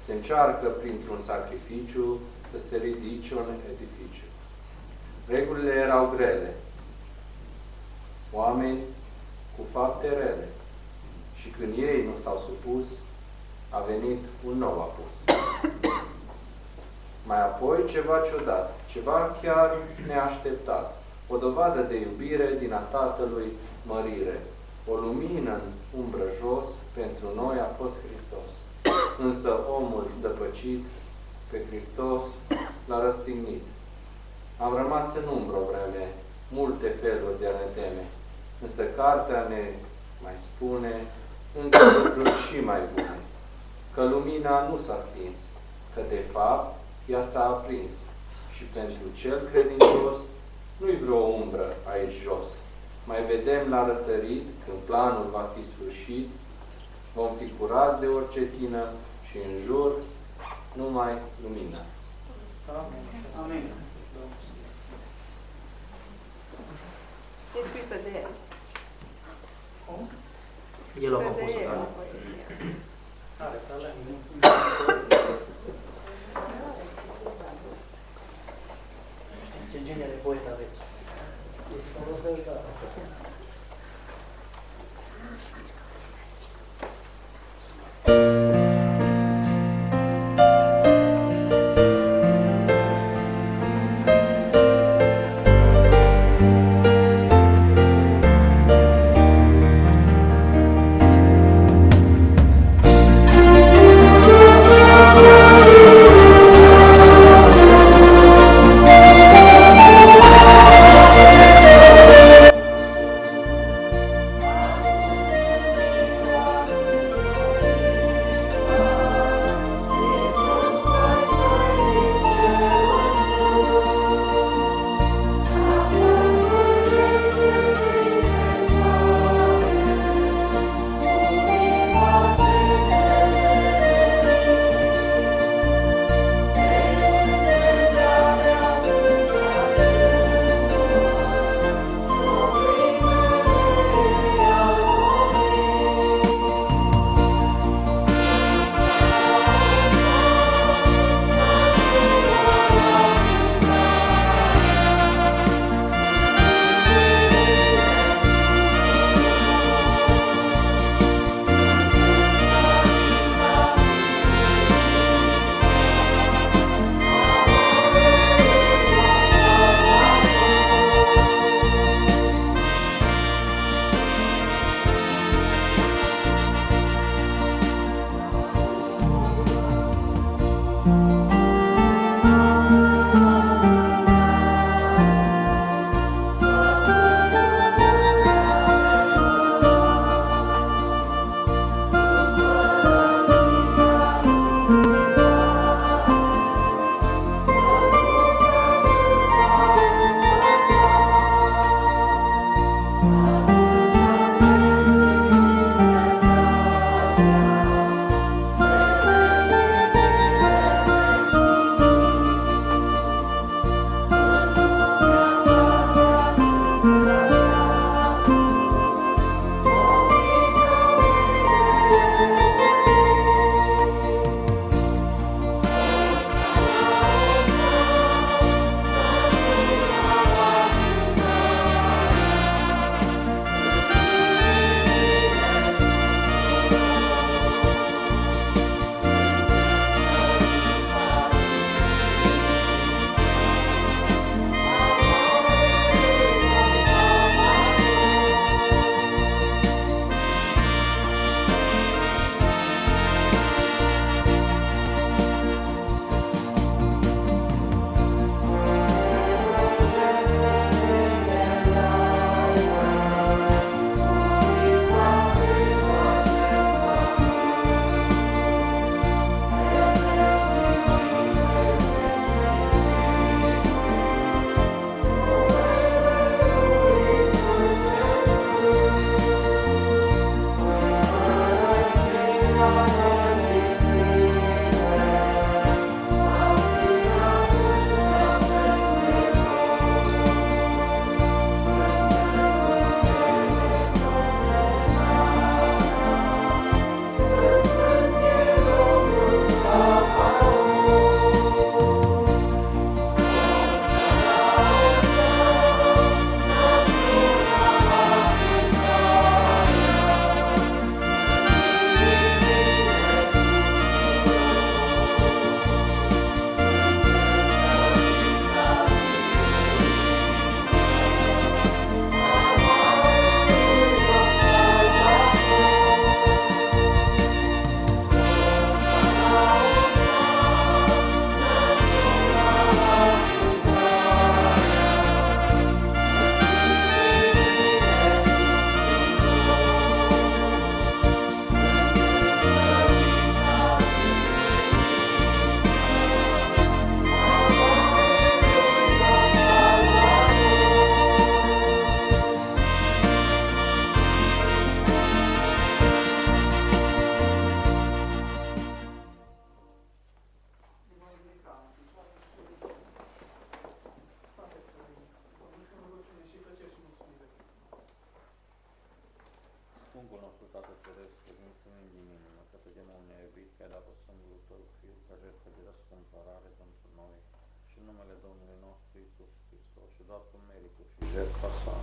Se încearcă printr-un sacrificiu să se ridice un edificiu. Regulile erau grele, oameni cu fapte rele. Și când ei nu s-au supus, a venit un nou apus. Mai apoi ceva ciudat, ceva chiar neașteptat. O dovadă de iubire din a Tatălui mărire. O lumină în umbră jos, pentru noi a fost Hristos. Însă omul zăpăcit pe Hristos l-a răstignit. Am rămas în umbră o vreme, multe feluri de a ne teme. Însă cartea ne mai spune încă lucruri și mai bune. Că lumina nu s-a stins, că de fapt ea s-a aprins. Și pentru cel credincios nu-i vreo umbră aici jos. Mai vedem la răsărit, când planul va fi sfârșit, vom fi curați de orice tină și în jur numai lumină. Amin. E scrisă de el. Cum? El a Scrisă compus-o, de el, da? poezia. Are talent. Știți ce genere poet aveți? Să-ți folosesc, da. Bunul nostru Tată Ceresc, îți mulțumim din inimă că pe de mult ne-ai iubit, că ai dat pe singurul Tău Fiu ca jertfă de răscumpărare pentru noi și în numele Domnului nostru Iisus Hristos și doar cu meritul și jertfa sa.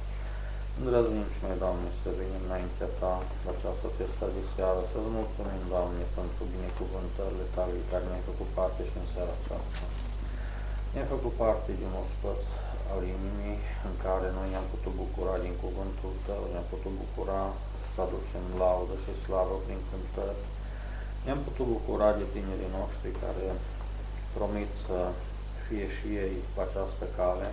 Îndrăznim și noi, Doamne, să venim înaintea Ta la această festă de seară, să-ți mulțumim, Doamne, pentru binecuvântările Tale care ne-ai făcut parte și în seara aceasta. Ne-ai făcut parte din ospăț al inimii în care noi ne-am putut bucura din cuvântul Tău, ne-am putut bucura să aducem laudă și slavă prin cântări. Ne-am putut bucura de tinerii noștri care promit să fie și ei pe această cale,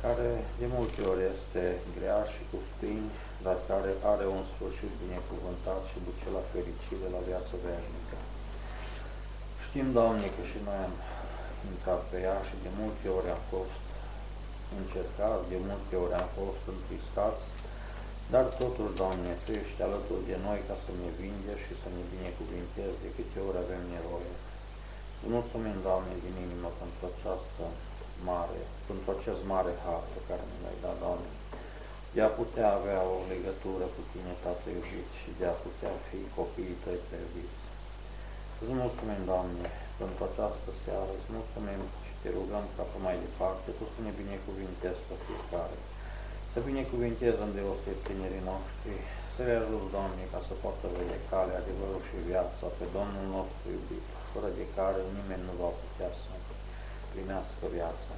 care de multe ori este grea și cu spini, dar care are un sfârșit binecuvântat și duce la fericire, la viață veșnică. Știm, Doamne, că și noi am intrat pe ea și de multe ori am fost încercați, de multe ori am fost întristați, dar totuși, Doamne, Tu ești alături de noi ca să ne vindești și să ne binecuvintezi de câte ori avem nevoie. Îți mulțumim, Doamne, din inimă pentru acest mare har pe care ne l-ai dat, Doamne, de a putea avea o legătură cu Tine, Tată iubit, și de a putea fi copiii Tăi preobiți. Îți mulțumim, Doamne, pentru această seară, îți mulțumim și Te rugăm ca pe mai departe Tu să ne binecuvintezi pe fiecare, să binecuvintezi îndeoseb tinerii noștri, să-i ajut, Doamne, ca să poată vede calea, adevărul și viața pe Domnul nostru iubit, fără de care nimeni nu va putea să primească viața.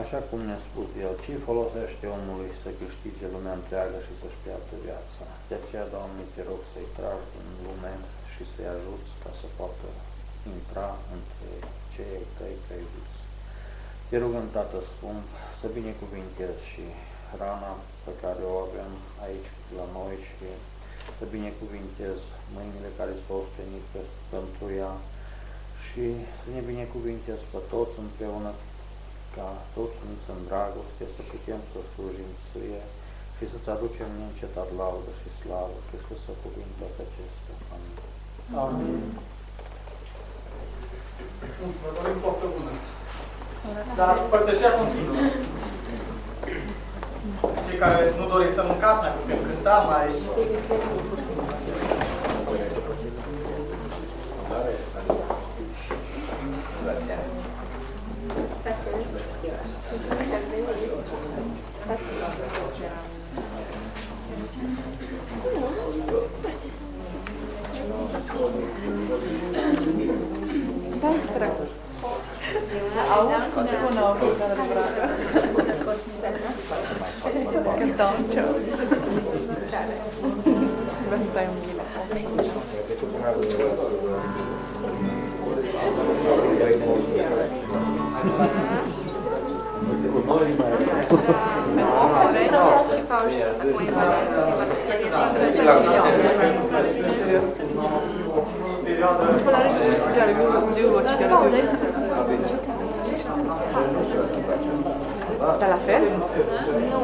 Așa cum ne-a spus El, ce folosește omului să câștige lumea întreagă și să-și piardă viața? De aceea, Doamne, Te rog să-i tragi din lume și să-i ajuți ca să poată intra între cei Tăi preiubiți. Te rugăm, Tată scump, să binecuvintezi și hrana pe care o avem aici la noi și să binecuvintezi mâinile care s-au ostenit pentru ea și să ne binecuvintezi pe toți împreună, ca toți uniți în dragoste, să putem să slujim Ție și să-Ți aducem neîncetat laudă și slavă, Hristos să cuvinte toate acestea. Amin. Amin. Vă dorim poftă bună. Dar părtășia continuă. Cei care nu doresc să mâncați, mai putem cânta, mai... T'as la fait? Non,